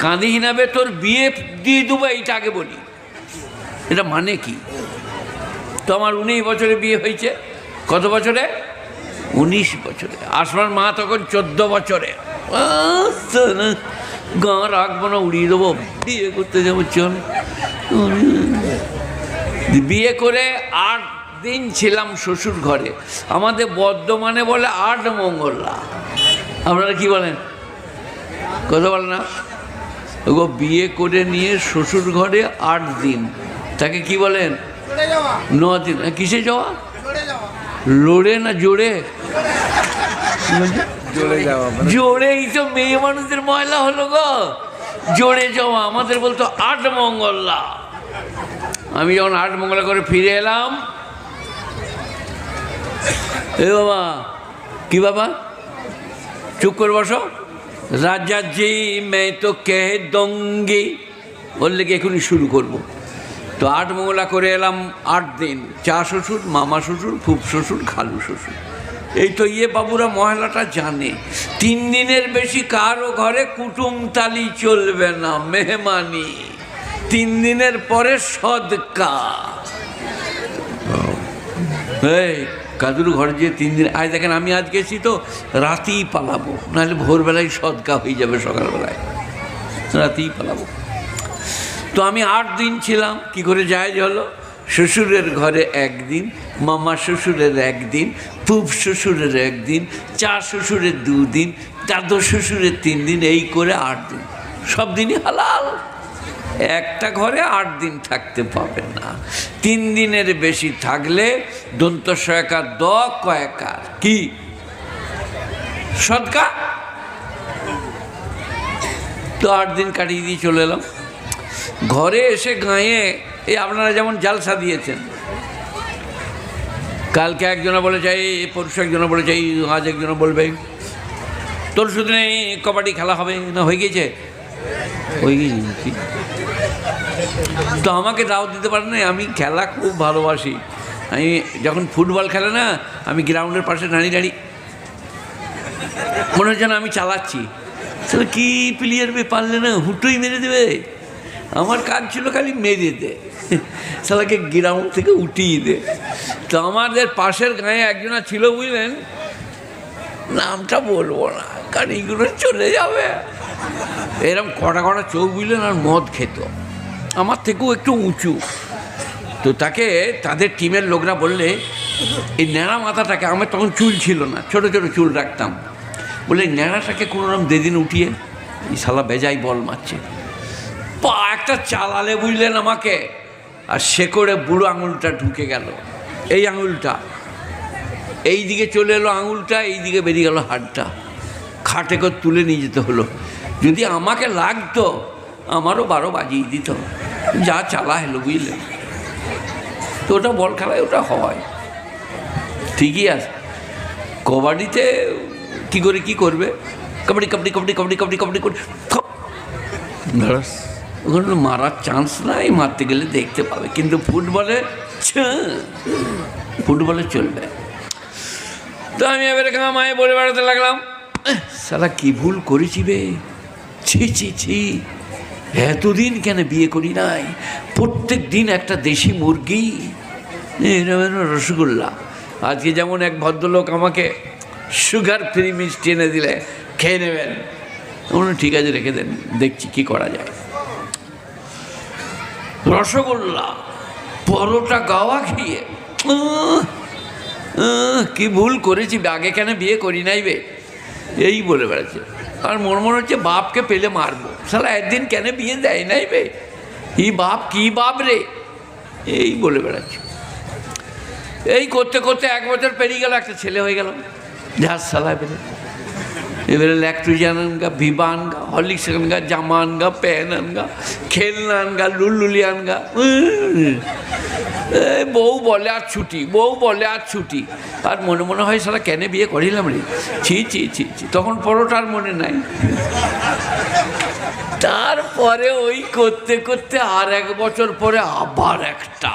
কাঁদিস না বে, তোর বিয়ে দিয়ে দেবো, এইটা আগে বলি। এটা মানে কি? তো আমার 19 বছরে বিয়ে হয়েছে। কত বছরে? 19 বছরে। আসমার মা তখন 14 বছরে। গা রাখবো না, উড়িয়ে দেবো, বিয়ে করতে যাবো, চল। বিয়ে করে 8 দিন ছিলাম শ্বশুর ঘরে। আমাদের বর্ধমানে বলে 8 মঙ্গলা। আপনারা কি বলেন? কথা বলে না? ওগো বিয়ে করে নিয়ে শ্বশুর ঘরে 8 দিন, তাকে কি বলেন? 9 দিন। কিসে যাওয়া? লড়ে না জোরে? জোরেই তো মেয়ে মানুষদের ময়লা হলো গো, জোরে যাওয়া। আমাদের বলতো 8 মঙ্গলা। আমি যখন 8 মঙ্গলা করে ফিরে এলাম, এ বাবা, কি বাবা, চুপ করে বসো। রাজা জি मैं तो कह दूंगी বললে কি এখনই শুরু করব। তো 8 মঙ্গলা করে এলাম 8 দিন। চা শ্বশুর, মামা শ্বশুর, ফুফ শ্বশুর, খালু শ্বশুর। এই তো বাবুরা মহিলাটা জানে 3 দিনের বেশি কারো ঘরে কুটুমতালি চলবে না, মেহমানি। 3 দিনের পরে সদকা। এই কাদুর ঘরে যে 3 দিন, আজ দেখেন আমি আজ গেছি তো রাতেই পালাবো, নাহলে ভোরবেলায় সদকা হয়ে যাবে, সকালবেলায় রাতেই পালাবো। তো আমি 8 দিন ছিলাম। কি করে জায়েজ হলো? শ্বশুরের ঘরে 1 দিন, মামা শ্বশুরের 1 দিন, ফুফ শ্বশুরের 1 দিন, চা শ্বশুরের 2 দিন, দাদু শ্বশুরের 3 দিন, এই করে 8 দিন। সব দিনই হালাল। একটা ঘরে 8 দিন থাকতে পাবে না। 3 দিনের বেশি থাকলে দন্ত সয়কার দ কয়কার কি সদকা। তো 8 দিন কাটিয়ে দিয়ে চলে এলাম। ঘরে এসে গাঁয়ে এই আপনারা যেমন জালসা দিয়েছেন, কালকে একজনে বলে চাই, পরশু একজনে বলে চাই, আজ একজনে বলবে তোর শুধু নেই কবাডি খেলা হবে না, হয়ে গেছে, হয়ে গেছে। তো আমাকে দাওয়াত দিতে পারে না। আমি খেলা খুব ভালোবাসি। আমি যখন ফুটবল খেলে না, আমি গ্রাউন্ডের পাশে দাঁড়িয়ে দাঁড়িয়ে মনে হচ্ছে না আমি চালাচ্ছি। তাহলে কি প্লেয়ার পারলে না হুটোই মেরে দেবে। আমার কাজ ছিল খালি মেরে দে, সালাকে গ্রাউন্ড থেকে উঠিয়ে দে। তো আমাদের পাশের গায়ে একজনা ছিল, বুঝলেন, নামটা বলবো না কারণ এইগুলো চলে যাবে। এরকম কটা কটা চোখ, বুঝলেন, আর মদ খেত, আমার থেকেও একটু উঁচু। তো তাকে তাদের টিমের লোকরা বললে এই ন্যাড়া মাথাটাকে, আমার তখন চুল ছিল না, ছোটো ছোটো চুল রাখতাম, বলে ন্যাড়াটাকে কোনোরকম দেদিন উঠিয়ে এই শালা বেজাই বল মারছে। পা একটা চালালে, বুঝলেন, আমাকে, আর শেকড়ে বুড়ো আঙুলটা ঢুকে গেল। এই আঙুলটা এই দিকে চলে এলো, আঙুলটা এই দিকে বেরিয়ে গেল, হাড়টা খাটে করে তুলে নিয়ে যেতে হলো। যদি আমাকে লাগতো আমারও 12 বাজিয়ে দিত, যা চালা হলো, বুঝলেন। তো ওটা বল খেলায় ওটা হয়, ঠিকই আছে। কবাডিতে কি করে কি করবে, কবাডি কবাডি কবাডি কবাডি কবাডি কবাডি করে ওখানে মারার চান্স নাই, মারতে গেলে দেখতে পাবে। কিন্তু ফুটবলে চলবে। তো আমি এবারে মায়ে বলে বেড়াতে লাগলাম, শালা কি ভুল করেছি বে, ছি ছি ছি, এতদিন কেন বিয়ে করি নাই। প্রত্যেক দিন একটা দেশি মুরগি, রসগোল্লা। আজকে যেমন এক ভদ্রলোক আমাকে সুগার ফ্রি মিষ্টি এনে দিলে, খেয়ে নেবেন। ঠিক আছে, রেখে দেন, দেখছি কি করা যায়। রসগোল্লা, পরোটা, গাওয়া খেয়ে কি ভুল করেছি, আগে কেন বিয়ে করি নাই বে, এই বলে বেড়াচ্ছে। আর মনে হচ্ছে বাপকে পেলে মারবো, শালা একদিন কেন বিয়ে দেয় নাই বে, ই বাপ কি বাপ রে, এই বলে বেড়াচ্ছে। এই করতে করতে 1 বছর পেরিয়ে গেল, একটা ছেলে হয়ে গেল। যা শালা বেরে এবারে ল্যাকটোজেন আনগা, ভিভা আনগা, হরলিক্স আনগা, জামা আনগা, প্যান আনগা, খেলনা আনগা, লুলুলি আনগা। বউ বলে আর ছুটি, বউ বলে আর ছুটি। আর মনে মনে হয় শালা কেন বিয়ে করিলাম রে, ছি ছি ছি ছি। তখন পরোটার মনে নাই। তারপরে ওই করতে করতে আর 1 বছর পরে আবার একটা।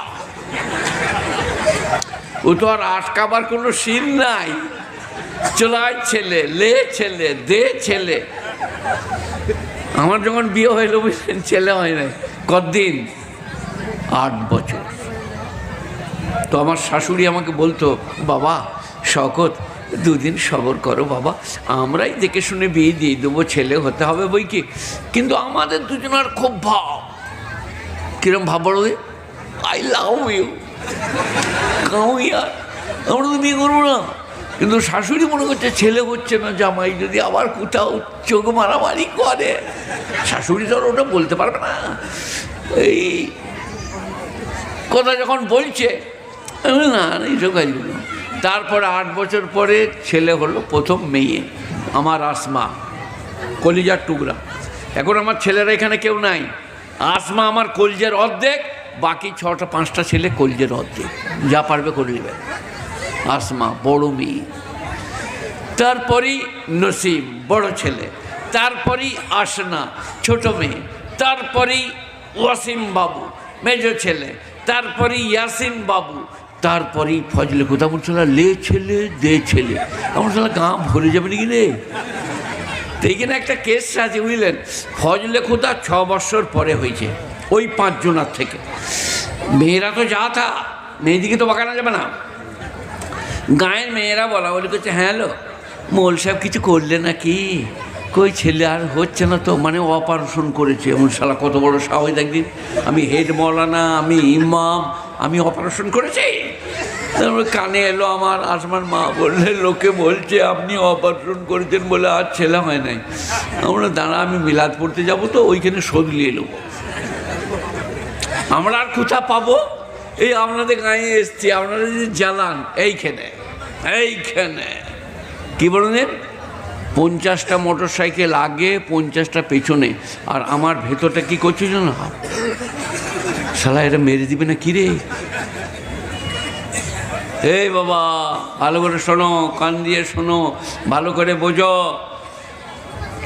ও তো আর আটকাবার কোনো সিন নাই। চলাই ছেলে, লে ছেলে, দে ছেলে। আমার যখন বিয়ে হইল বুঝলেন, ছেলে হয় নাই। কতদিন? 8 বছর। তো আমার শাশুড়ি আমাকে বলতো, বাবা শকত 2 দিন সবর করো বাবা, আমরাই দেখে শুনে বিয়ে দিয়ে দেবো, ছেলে হতে হবে বই কি। কিন্তু আমাদের দুজনের খুব ভাব। কিরম ভাব? বড় আই লাভ ইউ, কাউ ইয়ার, আমরা তো বিয়ে করবো না। কিন্তু শাশুড়ি মনে করছে ছেলে হচ্ছে না, জামাই যদি আবার কোথাও চোখ মারামারি করে, শাশুড়ি তো ওটা বলতে পারবে না। এই কথা যখন বলছে, না এইসব কাজগুলো। তারপরে 8 বছর পরে ছেলে হলো, প্রথম মেয়ে আমার আসমা, কলিজার টুকরা। এখন আমার ছেলেরা এখানে কেউ নাই। আসমা আমার কলিজার অর্ধেক, বাকি 6টা-5টা ছেলে কলিজার অর্ধেক, যা পারবে করে নেবে। আসমা বড় মেয়ে, তারপরেই নসিম বড় ছেলে, তারপরেই আসনা ছোট মেয়ে, তারপরেই ওয়াসিম বাবু মেজ ছেলে, তারপরেই ইয়াসিন বাবু, তারপরেই ফজলে খোদা। বলছিল লে ছেলে দে ছেলে, আমার সালা গাঁ ভরে যাবে নাকি রে। তো এইখানে একটা কেস আছে বুঝলেন। ফজলে খোদা 6 বছর পরে হয়েছে, ওই 5 জনার থেকে। মেয়েরা তো যা থা, মেয়েদিকে তো বাঁকানো যাবে না। গাঁয়ের মেয়েরা বলা বলি করছে, হ্যাঁ লো মোল সাহেব কিছু করলে নাকি? কই ছেলে আর হচ্ছে না তো, মানে অপারেশন করেছে। এমন শালা কত বড় সাহস! একদিন আমি হেড মৌলানা, আমি ইমাম, আমি অপারেশন করেছি। তারপরে কানে এলো আমার আসমার মা, বললে লোকে বলছে আপনি অপারেশন করেছেন বলে আর ছেলে হয় নাই। আমরা দাঁড়া, আমি মিলাদ পড়তে যাবো তো ওইখানে শোধ নিয়ে এলো। আমরা আর কোথা পাবো? এই আপনাদের গাঁয়ে এসছি, আপনারা যদি জ্বালান এইখানে কি বলেন, 50টা মোটর সাইকেল আগে, 50টা পেছনে, আর আমার ভেতরটা কি করছে জানো? শালা এটা মেরে দিবে না কি রে? এই বাবা ভালো করে শোনো, কান দিয়ে শোনো, ভালো করে বোঝো।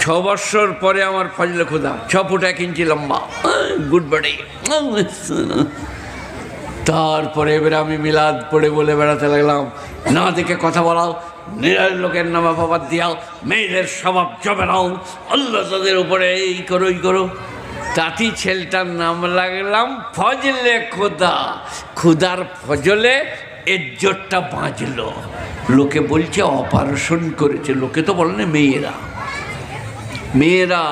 6 বছর পরে আমার ফজলে খোদা, 6 ফুট 1 ইঞ্চি লম্বা, গুড বডি। তারপরে এবারে আমি মিলাদ পড়ে বলে বেড়াতে লাগলাম, না দেখে কথা বলাও, নিরাজ লোকের নামে বাবার দিয়াও, মেয়েদের স্বভাব জমে নাও, আল্লাহ তাদের উপরে এই করো এই করো। তাঁতি ছেলেটার নাম লাগলাম ফজলে খোদা। খুদার ফজলে এজ্জতটা বাঁচল। লোকে বলছে অপারেশন করেছে, লোকে তো বলে না মেয়েরা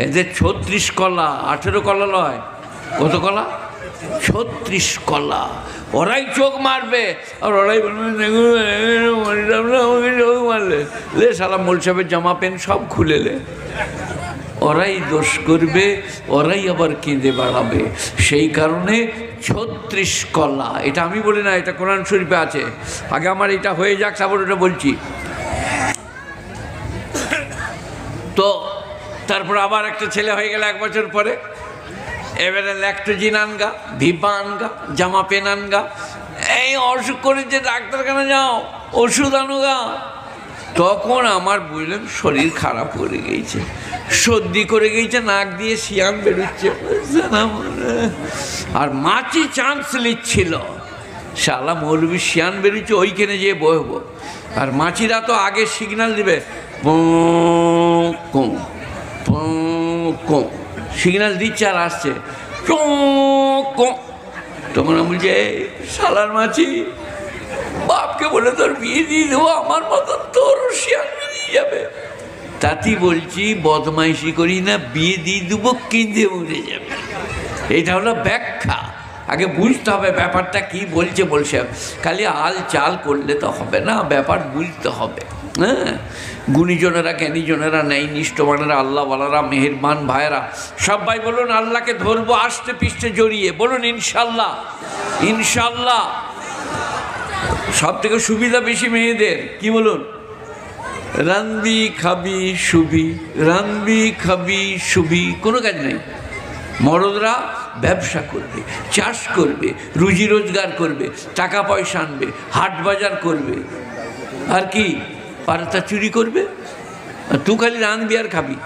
এদের 36 কলা, 18 কলা নয়, কত কলা? 36 কলা। ওরাই চোখ মারবে, আর ওরাই বলবে আমাকে চোখ মারলে লে সালা মোল সাহেবের জামা প্যান্ট সব খুলেলে। ওরাই দোষ করবে, ওরাই আবার কেঁদে বাড়াবে। সেই কারণে 36 কলা, এটা আমি বলি না, এটা কোরআন শরীফে আছে। আগে আমার এটা হয়ে যাক, তারপর ওটা বলছি। তো তারপর আবার একটা ছেলে হয়ে গেল 1 বছর পরে। এবারে ল্যাকটোজিন আনগা, ভিপা আনগা, জামা পেন আনগা, এই অসুখ করেছে ডাক্তারখানা যাও, ওষুধ আনুগা। তখন আমার বুঝলেন শরীর খারাপ করে গেছে, সর্দি করে গেছে, নাক দিয়ে শিয়ান বেরোচ্ছে, আর মাছি চান্স নিচ্ছিল। শালা মৌলবি শিয়ান বেরোচ্ছে, ওইখানে যেয়ে বসবো। আর মাছিরা তো আগে সিগন্যাল দিবে, সিগন্যাল দিচ্ছে আর আসছে, তখন আমি বলছি শালার মাছি, বাপকে বলে তোর বিয়ে দিয়ে দেবো, আমার মতন তোর শিয়ান বেরিয়ে যাবে। তাতেই বলছি বদমাইশি করি না, বিয়ে দিয়ে দেবো, কেঁদে মরে যাবে। এটা হলো ব্যাখ্যা। আগে বুঝতে হবে ব্যাপারটা কি বলছে বলছে, খালি আল চাল করলে তো হবে না, ব্যাপার বুঝতে হবে। হ্যাঁ, গুণীজনেরা, জ্ঞানীজনেরা, ন্যায় নিষ্ঠবানেরা, আল্লাহওয়ালারা, মেহেরবান ভাইয়েরা, সবাই বলুন আল্লাহকে ধরবো আষ্টে পিষ্টে জড়িয়ে, বলুন ইনশাল্লাহ। ইনশাল্লাহ। সব থেকে সুবিধা বেশি মেয়েদের, কি বলুন? রানবি খাবি শুবি, রানবি খাবি শুবি, কোনো কাজ নেই। মরদরা ব্যবসা করবে, চাষ করবে, রুজি রোজগার করবে, টাকা পয়সা আনবে, হাট বাজার করবে, আর কি পারতা চুরি করবে, আর তুই খালি রানবি আর খাবি,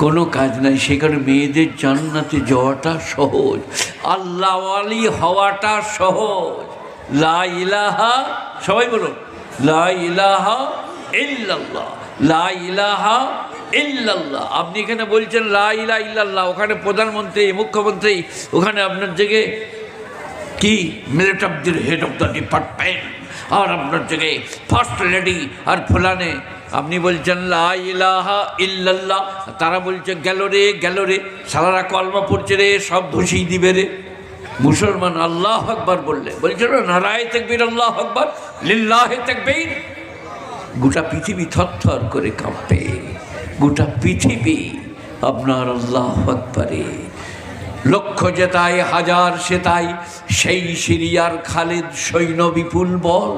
কোনো কাজ নাই। সেখানে মেয়েদের জান্নাতে যাওয়াটা সহজ, আল্লাহওয়ালি হওয়াটা সহজ। লা ইলাহা, সবাই বলুন লা ইলাহা ইল্লাল্লাহ, লা ইলাহা ইল্লাল্লাহ। আপনি এখানে বলছেন লা ইলাহা ইল্লাল্লাহ, ওখানে প্রধানমন্ত্রী, মুখ্যমন্ত্রী, ওখানে আপনার জায়গায় কি military of the head of the department, আর আপনার জায়গায় ফার্স্ট লেডি আর ফুলানে। আপনি বলছেন লা ইলাহা ইল্লাল্লাহ, তারা বলছে গেল রে, সালারা কলমা পড়ছে রে, সব ধসিয়ে দিবে রে। মুসলমান আল্লাহু আকবার বললে বলছিল নারায়ে তাকবীর আল্লাহু আকবার লিল্লাহি তাকবীর, গোটা পৃথিবী থরথর করে কাঁপবে, গোটা পৃথিবী আপনার আল্লাহু আকবারে। লক্ষ জেতায় হাজার সেতাই, সেই সিরিয়ার খালিদ সৈন্য বিপুল বল।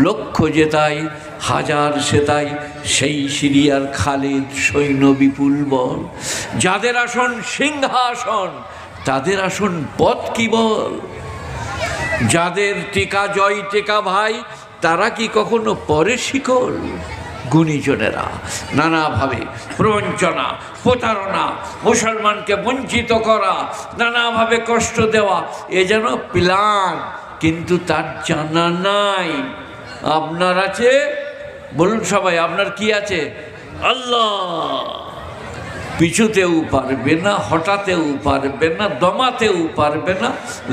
লক্ষ জেতায় হাজার সেতাই, সেই সিরিয়ার খালিদ সৈন্য বিপুল বল। যাদের আসন সিংহাসন, তাদের আসন পথ কি বল। যাদের টিকা জয় টিকা ভাই, তারা কি কখনো পরে শিকল। গুণীজনেরা নানাভাবে প্রবঞ্চনা, প্রতারণা, মুসলমানকে বঞ্চিত করা, নানাভাবে কষ্ট দেওয়া, এ যেন প্ল্যান, কিন্তু তার জানা নাই। আপনার আছে, বলুন সবাই, আপনার কি আছে? আল্লাহ। পিছুতেও পারবে না, হঠাতেও পারবে না, দমাতেও পারবে না।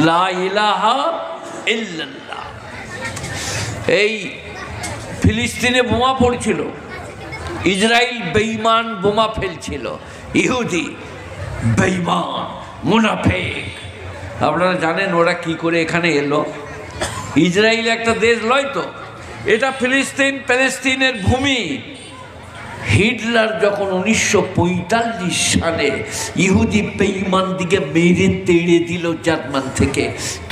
লা ইলাহা ইল্লাল্লাহ। এই ফিলিস্তিনে বোমা পড়ছিল, ইসরায়েল বেঈমান বোমা ফেলছিল, ইহুদি বেঈমান মুনাফিক। আপনারা জানেন ওরা কি করে এখানে এলো? ইসরায়েল একটা দেশ নয় তো, এটা ফিলিস্তিন, প্যালেস্তিনের ভূমি। হিটলার যখন 1945 সালে ইহুদি বেঈমান দিকে মেরে তেড়ে দিল জার্মান থেকে,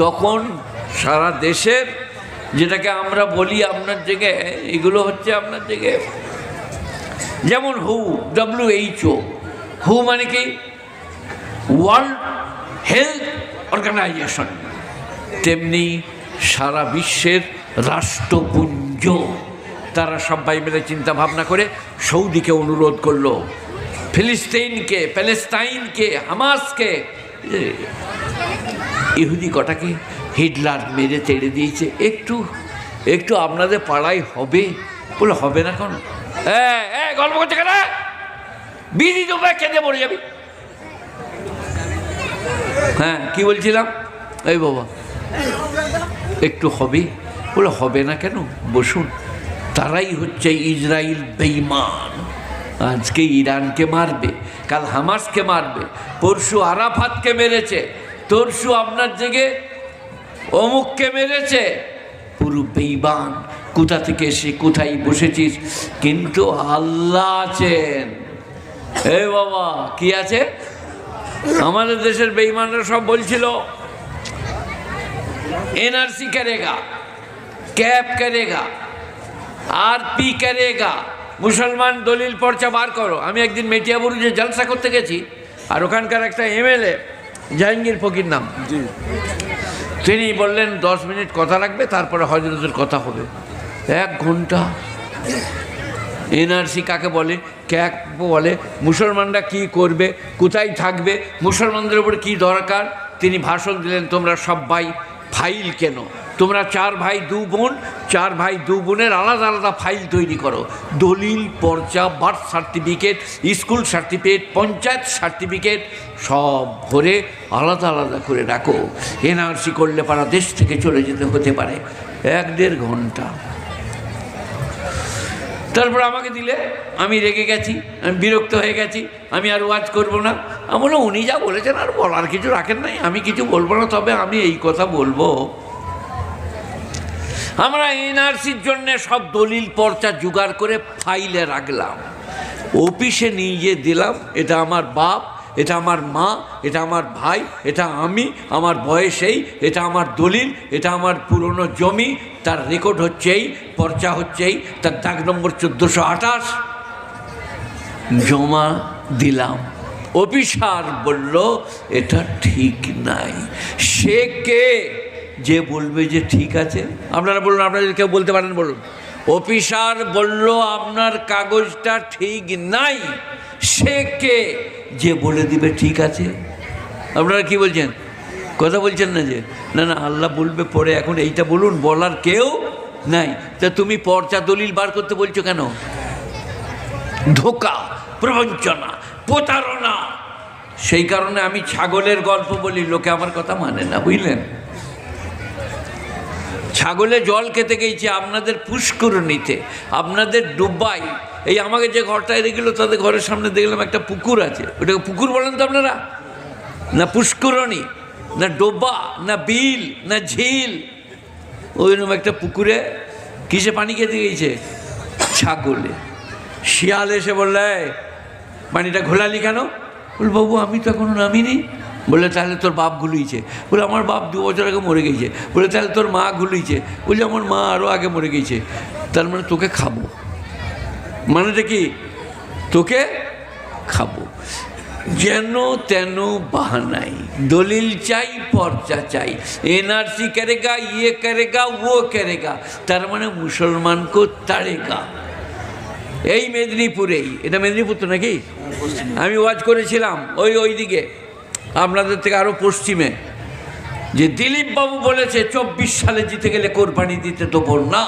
তখন সারা দেশের, যেটাকে আমরা বলি আপনার জায়গায়, এগুলো হচ্ছে আপনার জায়গায় যেমন WHO, হু মানে কি ওয়ার্ল্ড হেলথ অর্গানাইজেশন, তেমনি সারা বিশ্বের রাষ্ট্রপুঞ্জ, তারা সবাই মিলে চিন্তা ভাবনা করে সৌদিকে অনুরোধ করলো, ফিলিস্তিনকে, প্যালেস্তাইনকে, হামাসকে, ইহুদি কটাকে হিটলার মেরে তেড়ে দিয়েছে। একটু আপনাদের পাড়ায় হবে? বলে হবে না কেন? গল্প করছে কেন? বিড়ি ডোবা কেঁদে পড়ে যাবি। হ্যাঁ, কি বলছিলাম? এই বাবা একটু হবে? বলে হবে না কেন, বসুন। তারাই হচ্ছে ইসরায়েল বেঈমান। আজকে ইরানকে মারবে, কাল হামাসকে মারবে, পরশু আরাফাতকে মেরেছে, তরশু আপনার জেগে অমুককে মেরেছে। পুরো বেঈমান। কোথা থেকে এসে কোথায় বসেছিস, কিন্তু আল্লাহ আছেন। এ বাবা কি আছে? আমাদের দেশের বেঈমানরা সব বলছিল NRC করেগা, ক্যাপ করেগা, RP করেগা, মুসলমান দলিল পর্চা বার করো। আমি একদিন মেটিয়াবুরুজে জলসা করতে গেছি, আর ওখানকার একটা MLA জাহাঙ্গীর ফকির নাম, তিনি বললেন 10 মিনিট কথা রাখবে, তারপরে হজরতের কথা হবে। 1 ঘন্টা। NRC কাকে বলে, ক্যাপ বলে, মুসলমানরা কি করবে, কোথায় থাকবে, মুসলমানদের উপর কি দরকার। তিনি ভাষণ দিলেন, তোমরা সবাই ফাইল কেন, তোমরা 4 ভাই 2 বোন, 4 ভাই 2 বোনের আলাদা আলাদা ফাইল তৈরি করো, দলিল পর্চা, birth certificate, school certificate, panchayat certificate সব ভরে আলাদা আলাদা করে রাখো। NRC করলে পারা দেশ থেকে চলে যেতে হতে পারে। 1-1.5 ঘন্টা। তারপর আমাকে দিলে, আমি রেগে গেছি, আমি বিরক্ত হয়ে গেছি, আমি আর ওয়াজ করবো না। আমি বললাম উনি যা বলেছেন আর বলার কিছু রাখেন নাই, আমি কিছু বলবো না। তবে আমি এই কথা বলবো, আমরা NRCর জন্যে সব দলিল পর্চা জোগাড় করে ফাইলে রাখলাম, অফিসে নিয়ে গিয়ে দিলাম। এটা আমার বাপ, এটা আমার মা, এটা আমার ভাই, এটা আমি, আমার বয়স এই, এটা আমার দলিল, এটা আমার পুরনো জমি, তার রেকর্ড হচ্ছে এই, পর্চা হচ্ছে এই, তার দাগ নম্বর 1428। জমা দিলাম। অফিসার বলল এটা ঠিক নাই। সে কে যে বলবে যে ঠিক আছে? আপনারা বলুন, আপনারা যদি কেউ বলতে পারেন বলুন। অফিসার বলল আপনার কাগজটা ঠিক নাই, সে কে যে বলে দিবে ঠিক আছে? আপনারা কি বলছেন? কথা বলছেন না যে? না না, আল্লাহ বলবে পরে, এখন এইটা বলুন, বলার কেউ নাই। তা তুমি পর্চা দলিল বার করতে বলছো কেন? ধোঁকা, প্রবঞ্চনা, প্রতারণা। সেই কারণে আমি ছাগলের গল্প বলি, লোকে আমার কথা মানে না, বুঝলেন? ছাগলে জল খেতে গেছে আপনাদের পুষ্করণীতে, আপনাদের ডুবাই। এই আমাকে যে ঘরটায় রেখেছিল তাদের ঘরের সামনে দেখলাম একটা পুকুর আছে। ওটাকে পুকুর বলেন তো আপনারা? না পুষ্করণী, না ডোবা, না বিল, না ঝিল, ওইরকম একটা পুকুরে কিসে পানি খেতে গেছে? ছাগলে। শিয়াল এসে বললে, পানিটা ঘোলালি কেন? বল বাবু আমি তো এখনো নামিনি। বলে তাহলে তোর বাপ ঘুলিয়েছে। বলে আমার বাপ 2 বছর আগে মরে গেছে। বলে তাহলে তোর মা ঘুলিয়েছে। বলছে আমার মা আরও আগে মরে গেছে। তার মানে তোকে খাবো। মানেটা কি? তোকে খাবো। যেন তেন বাহানাই, দলিল চাই, পর্চা চাই, এনআরসি করেগা, ইয়ে করেগা, ও করেগা, তার মানে মুসলমানকে তাড়েগা। এই মেদিনীপুরেই, এটা মেদিনীপুর তো নাকি? আমি ওয়াজ করেছিলাম ওইদিকে আপনাদের থেকে আরও পশ্চিমে, যে দিলীপ বাবু বলেছে 24 সালে জিতে গেলে কোরবানি দিতে দেবো না,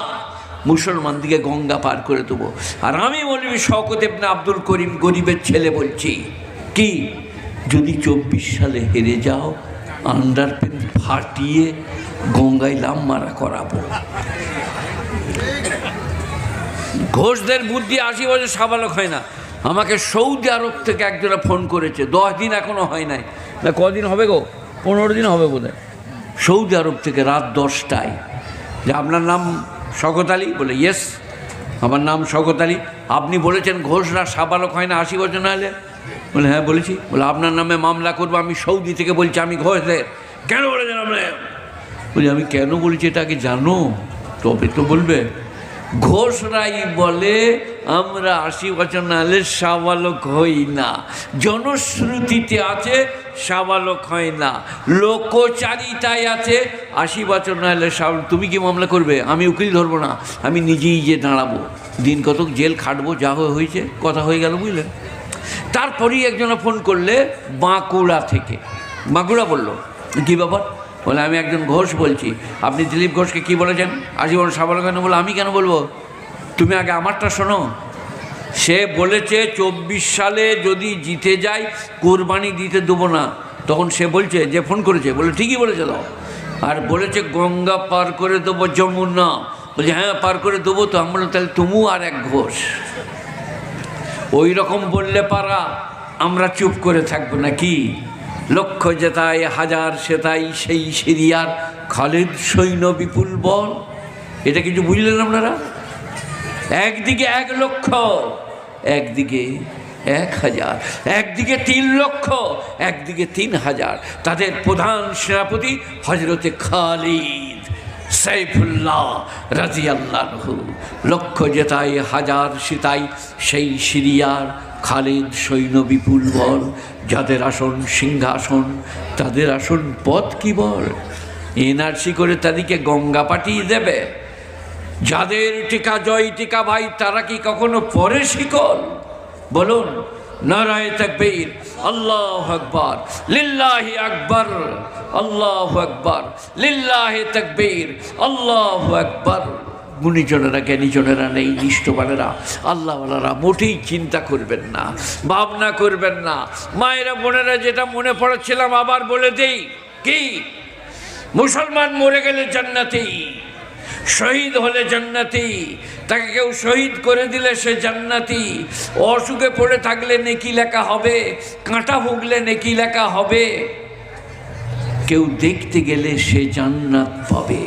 মুসলমান দিকে গঙ্গা পার করে দেবো। আর আমি মৌলভী শওকত ইবনে আব্দুল করিম, গরিবের ছেলে, বলছি কি, যদি 24 সালে হেরে যাও, আন্ডারপ্যান্ট ফাটিয়ে গঙ্গায় লাম মারা করাবো। ঘোষদের বুদ্ধি 80 বছর সাবালক হয় না। আমাকে সৌদি আরব থেকে একজনে ফোন করেছে, 10 দিন এখনো হয় নাই, না কদিন হবে গো, 15 দিন হবে বোধহয়, সৌদি আরব থেকে রাত 10টায়, যে আপনার নাম শওকত আলী? বলে ইয়েস, আমার নাম শওকত আলী। আপনি বলেছেন ঘোষরা সাবালক হয় না 80 বছর না হলে? বলে হ্যাঁ বলেছি। বলে আপনার নামে মামলা করবো, আমি সৌদি থেকে বলছি, আমি ঘোষদের। কেন বলেছেন আপনার? বলি আমি কেন বলেছি এটা আগে জানো, তবে তো বলবে। ঘোষরাই বলে আমরা 80 বছর না হলে সাবালক হই না। জনশ্রুতিতে আছে সাবালক হয় না, লোকচারিতায় আছে 80 বছর না হলে সাবালক। তুমি কি মামলা করবে? আমি উকিল ধরবো না, আমি নিজেই যে দাঁড়াবো, দিন কতক জেল খাটবো, যা হয়েছে কথা হয়ে গেল, বুঝলেন? তারপরেই একজনে ফোন করলে বাঁকুড়া থেকে। বাঁকুড়া বললো কী ব্যাপার? বলে আমি একজন ঘোষ বলছি, আপনি দিলীপ ঘোষকে কি বলেছেন 80 বছর সাবালক কেন? বলে আমি কেন বলবো, তুমি আগে আমারটা শোনো। সে বলেছে 24 সালে যদি জিতে যায় কোরবানি দিতে দেবো না। তখন সে বলছে, যে ফোন করেছে, বলে ঠিকই বলেছে দাও। আর বলেছে গঙ্গা পার করে দেবো যমুনা। বলছে হ্যাঁ পার করে দেবো তো। আমি বললাম তাহলে তুমিও আর এক ঘোষ। ওই রকম বললে পারা আমরা চুপ করে থাকবো নাকি? লক্ষ যেতায় হাজার সেতাই সেই সিরিয়ার, খালিদ সৈন্য বিপুল বল। এটা কিছু বুঝলেন আপনারা? একদিকে 1 লক্ষ, একদিকে 1000, একদিকে 3 লক্ষ, একদিকে 3000। তাদের প্রধান সেনাপতি হজরতে খালিদ সাইফুল্লাহ রাদিয়াল্লাহু। লক্ষ যেতায় হাজার সেতাই সেই সিরিয়ার, খালিদ সৈন্য বিপুল বল। যাদের আসন সিংহাসন, তাদের আসন পথ কি বল। এনআরসি করে তাদেরকে গঙ্গা পাঠিয়ে দেবে। যাদের টিকা জয় টিকা ভাই, তারা কি কখনো পরে শিকল? বলুন নারায়ে তাকবীর, আল্লাহু আকবার, লিল্লাহি আকবার, আল্লাহু আকবার, লিল্লাহি তাকবীর, আল্লাহু আকবার। গুণীজনেরা, জ্ঞানীজনেরা নেই, নিষ্ঠবানেরা, আল্লাহওয়ালারা মোটেই চিন্তা করবেন না, ভাবনা করবেন না। মায়েরা বোনেরা, যেটা মনে পড়েছিলাম আবার বলে দেই, কি মুসলমান মরে গেলে জান্নাতি, শহীদ হলে জান্নাতি, তাকে কেউ শহীদ করে দিলে সে জান্নাতি। অসুখে পড়ে থাকলে নেকি লেখা হবে, কাঁটা ভুগলে নেকি লেখা হবে। কেউ দেখতে গেলে সে জান্নাত পাবে।